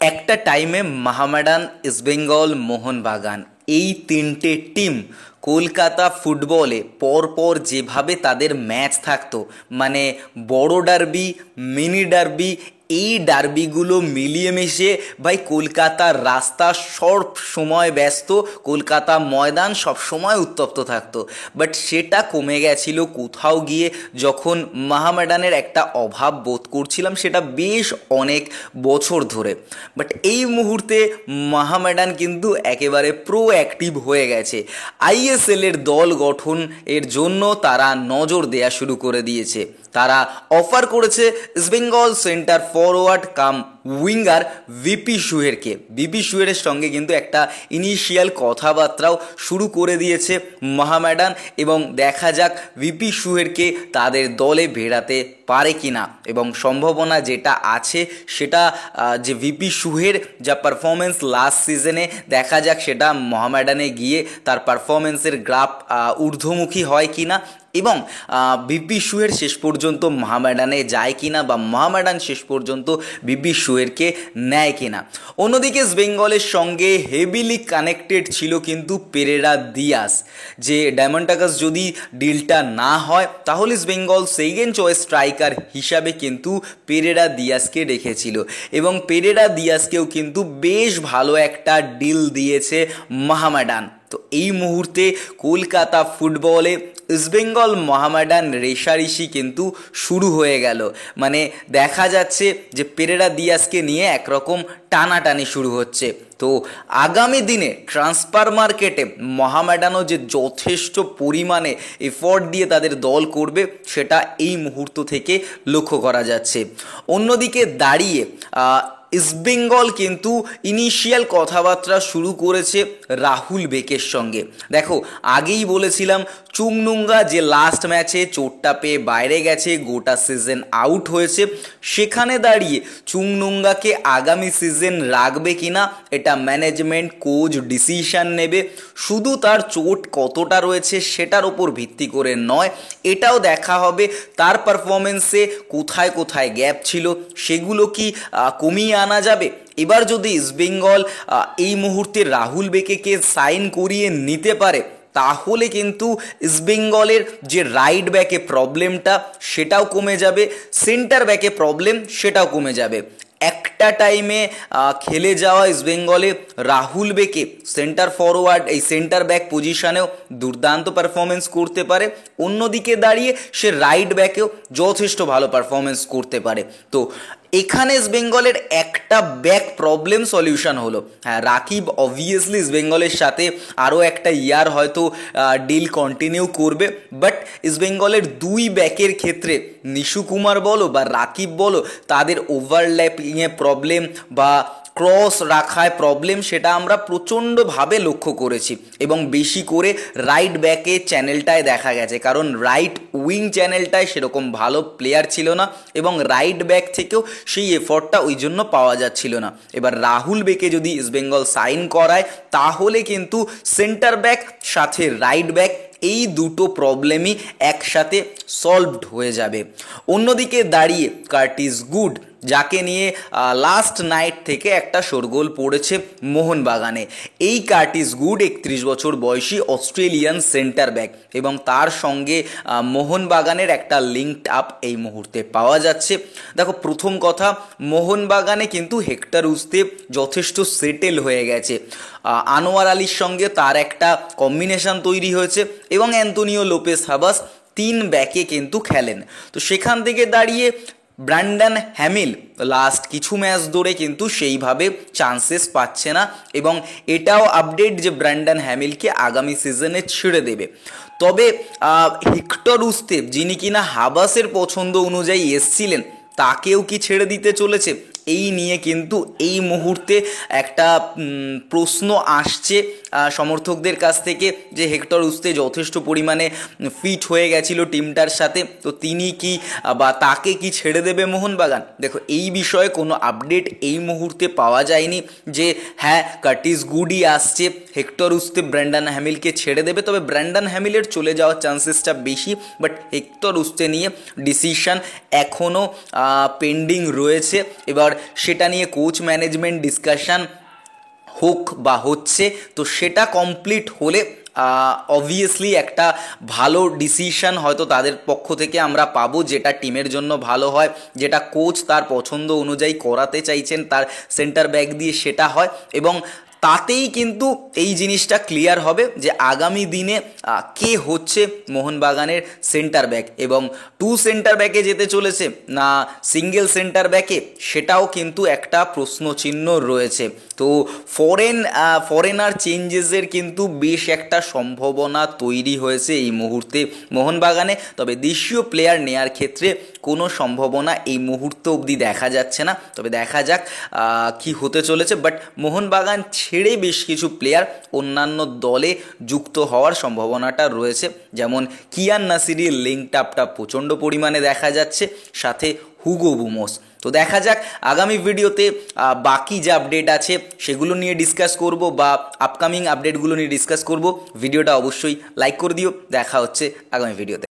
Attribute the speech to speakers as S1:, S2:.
S1: একটা টাইমে মাহমেডান, ইস্টবেঙ্গল, মোহনবাগান এই তিনটে টিম কলকাতা ফুটবলে পরপর যেভাবে তাদের ম্যাচ থাকতো, মানে বড় ডার্বি, মিনি ডার্বি, এই ডার্বিগুলো মিলিয়ে মিশিয়ে ভাই কলকাতার রাস্তা সব সময় ব্যস্ত, কলকাতা ময়দান সব সময় উত্তপ্ত থাকতো। বাট সেটা কমে গেছিল কোথাও গিয়ে যখন মাহমেডানের একটা অভাব বোধ করছিলাম, সেটা বেশ অনেক বছর ধরে। বাট এই মুহূর্তে মাহমেডান কিন্তু একেবারে প্রো অ্যাক্টিভ হয়ে গেছে। আইএসএলের দল গঠন এর জন্য তারা নজর দেয়া শুরু করে দিয়েছে। তারা অফার করেছে ইস্টবেঙ্গল সেন্টার ফরওয়ার্ড কাম উইঙ্গার ভিপি সুহেরকে। ভিপি সুহেরের সঙ্গে কিন্তু একটা ইনিশিয়াল কথাবার্তাও শুরু করে দিয়েছে মাহমেডান, এবং দেখা যাক ভিপি সুহেরকে তাদের দলে ভেড়াতে পারে কিনা। এবং সম্ভাবনা যেটা আছে সেটা যে ভিপি সুহের যা পারফরমেন্স লাস্ট সিজনে, দেখা যাক সেটা মোহামেডানে গিয়ে তার পারফরমেন্সের গ্রাফ ঊর্ধ্বমুখী হয় কিনা, এবং ভিপি সুহের শেষ পর্যন্ত মোহামেডানে যায় কিনা, বা মোহামেডান শেষ পর্যন্ত ভিপি সুহেরকে নেয় কিনা। অন্যদিকে ইস্টবেঙ্গলের সঙ্গে হেভিলি কানেক্টেড ছিল কিন্তু পেরেরা দিয়াস। যে ডায়মন্ড টাকাস যদি ডিলটা না হয় তাহলে ইস্টবেঙ্গল সেকেন্ড চয়েস স্ট্রাইকার হিসাবে কিন্তু পেরেরা দিয়াসকে রেখেছিল, এবং পেরেরা দিয়াসকেও কিন্তু বেশ ভালো একটা ডিল দিয়েছে মোহামেডান। তো এই মুহূর্তে কলকাতা ফুটবলে ইস্টবেঙ্গল মোহামেডান রেষারেষি কিন্তু শুরু হয়ে গেল। মানে দেখা যাচ্ছে যে পেরেরা দিয়াসকে নিয়ে একরকম টানাটানি শুরু হচ্ছে। তো আগামী দিনে ট্রান্সফার মার্কেটে মোহামেডানও যে যথেষ্ট পরিমাণে এফোর্ট দিয়ে তাদের দল করবে সেটা এই মুহূর্ত থেকে লক্ষ্য করা যাচ্ছে। অন্যদিকে দাঁড়িয়ে ইস্টবেঙ্গল কিন্তু ইনিশিয়াল কথাবার্তা শুরু করেছে রাহুল বেকের সঙ্গে। দেখো, আগেই বলেছিলাম চুংনুঙ্গা যে লাস্ট ম্যাচে চোটটা পেয়ে বাইরে গেছে, গোটা সিজন আউট হয়েছে, সেখানে দাঁড়িয়ে চুংনুঙ্গাকে আগামী সিজন রাখবে কিনা এটা ম্যানেজমেন্ট কোচ ডিসিশন নেবে। শুধু তার চোট কতটা রয়েছে সেটার ওপর ভিত্তি করে নয়, এটাও দেখা হবে তার পারফরমেন্সে কোথায় কোথায় গ্যাপ ছিল, সেগুলো কি কমিয়ে আনা যাবে। এবার যদি ইস্টবেঙ্গল এই মুহূর্তে রাহুল বেকেকে সাইন করিয়ে নিতে পারে তাহলে কিন্তু ইস্টবেঙ্গলের যে রাইট ব্যাকে প্রবলেমটা সেটাও কমে যাবে, সেন্টার ব্যাকে প্রবলেম সেটাও কমে যাবে। একটা টাইমে খেলে যাওয়া ইস্টবেঙ্গলে রাহুল বেকে সেন্টার ফরওয়ার্ড, এই সেন্টার ব্যাক পজিশনেও দুর্দান্ত পারফরমেন্স করতে পারে, অন্যদিকে দাঁড়িয়ে সে রাইট ব্যাকেও যথেষ্ট ভালো পারফরমেন্স করতে পারে। তো এখানে ইস্টবেঙ্গলের একটা ব্যাক প্রবলেম সলিউশন হলো। হ্যাঁ, রাকিব অবভিয়াসলি ইস্টবেঙ্গলের সাথে আরও একটা ইয়ার হয়তো ডিল কন্টিনিউ করবে, বাট ইস্টবেঙ্গলের দুই ব্যাকের ক্ষেত্রে নিশু কুমার বলো বা রাকিব বলো, তাদের ওভারল্যাপিংয়ে প্রবলেম বা ক্রস রাখায় প্রবলেম সেটা আমরা প্রচণ্ডভাবে লক্ষ্য করেছি, এবং বেশি করে রাইট ব্যাকে চ্যানেলটায় দেখা গেছে, কারণ রাইট উইং চ্যানেলটায় সেরকম ভালো প্লেয়ার ছিল না, এবং রাইট ব্যাক থেকেও সেই এফর্টটা ওই জন্য পাওয়া যাচ্ছিল না। এবার রাহুল বেকে যদি ইস্টবেঙ্গল সাইন করায় তাহলে কিন্তু সেন্টার ব্যাক সাথে রাইট ব্যাক এই দুটো প্রবলেমই একসাথে সলভড হয়ে যাবে। অন্যদিকে দাঁড়িয়ে কার্টিস গুড, যাকে নিয়ে লাস্ট নাইট থেকে একটা শোরগোল পড়েছে মোহনবাগানে। এই কার্টিস গুড 31 বছর বয়সী অস্ট্রেলিয়ান সেন্টার ব্যাক, এবং তার সঙ্গে মোহনবাগানের একটা লিঙ্কড আপ এই মুহূর্তে পাওয়া যাচ্ছে। দেখো, প্রথম কথা, মোহনবাগানে কিন্তু হেক্টর উস্তেভ যথেষ্ট সেটেল হয়ে গেছে, আনোয়ার আলীর সঙ্গে তার একটা কম্বিনেশন তৈরি হয়েছে, এবং অ্যান্তোনিও লোপেস হাবাস 3 ব্যাকে কিন্তু খেলেন। তো সেখান থেকে দাঁড়িয়ে ব্র্যান্ডন হ্যামিল লাস্ট কিছু ম্যাচ ধরে কিন্তু সেইভাবে চান্সেস পাচ্ছে না, এবং এটাও আপডেট যে ব্র্যান্ডন হ্যামিলকে আগামী সিজনে ছেড়ে দেবে। তবে হেক্টর উস্তেভ, যিনি কিনা হাবাসের পছন্দ অনুযায়ী এসছিলেন, তাকেও কি ছেড়ে দিতে চলেছে? এই নিয়ে কিন্তু এই মুহূর্তে একটা প্রশ্ন আসছে, সমর্থকদের কাছ থেকে যে হেক্টর উস্তে যথেষ্ট পরিমাণে ফিট হয়ে গেছিল টিমটার সাথে, তো তিনি কি বা তাকে কি ছেড়ে দেবে মোহনবাগান? দেখো, এই বিষয়ে কোনো আপডেট এই মুহূর্তে পাওয়া যায়নি যে হ্যাঁ কার্টিস গুডই আসছে, হেক্টর উস্তে ব্র্যান্ডন হ্যামিলকে ছেড়ে দেবে। তবে ব্র্যান্ডন হ্যামিলের চলে যাওয়ার চান্সেসটা বেশি, বাট হেক্টর উস্তে নিয়ে ডিসিশন এখনও পেন্ডিং রয়েছে। এবার সেটা নিয়ে কোচ ম্যানেজমেন্ট ডিসকাশন হোক বা হচ্ছে, তো সেটা কমপ্লিট হলে অবভিয়াসলি একটা ভালো ডিসিশন হয়তো তাদের পক্ষ থেকে আমরা পাবো, যেটা টিমের জন্য ভালো হয়, যেটা কোচ তার পছন্দ অনুযায়ী করাতে চাইছেন তার সেন্টার ব্যাক দিয়ে সেটা হয়। এবং তাতেই কিন্তু এই জিনিসটা ক্লিয়ার হবে যে আগামী দিনে কে হচ্ছে মোহনবাগানের সেন্টার ব্যাক, এবং টু সেন্টার ব্যাকে যেতে চলেছে না সিঙ্গেল সেন্টার ব্যাকে, সেটাও কিন্তু একটা প্রশ্নচিহ্ন রয়েছে। তো ফরেনার চেঞ্জেসের কিন্তু বেশ একটা সম্ভাবনা তৈরি হয়েছে এই মুহূর্তে মোহনবাগানে। তবে দেশীয় প্লেয়ার নেয়ার ক্ষেত্রে কোনো সম্ভাবনা এই মুহূর্ত অবধি দেখা যাচ্ছে না। তবে দেখা যাক কি হতে চলেছে। বাট মোহনবাগান ছেড়ে বেশ কিছু প্লেয়ার অন্যান্য দলে যুক্ত হওয়ার সম্ভাবনাটা রয়েছে, যেমন কিয়ান নাসিরের লিঙ্কটা প্রচণ্ড পরিমাণে দেখা যাচ্ছে, সাথে হুগো বুমোস। তো দেখা যাক আগামী ভিডিওতে বাকি যে আপডেট আছে সেগুলো নিয়ে ডিসকাস করব, বা আপকামিং আপডেটগুলো নিয়ে ডিসকাস করব। ভিডিওটা অবশ্যই লাইক করে দিও। দেখা হচ্ছে আগামী ভিডিওতে।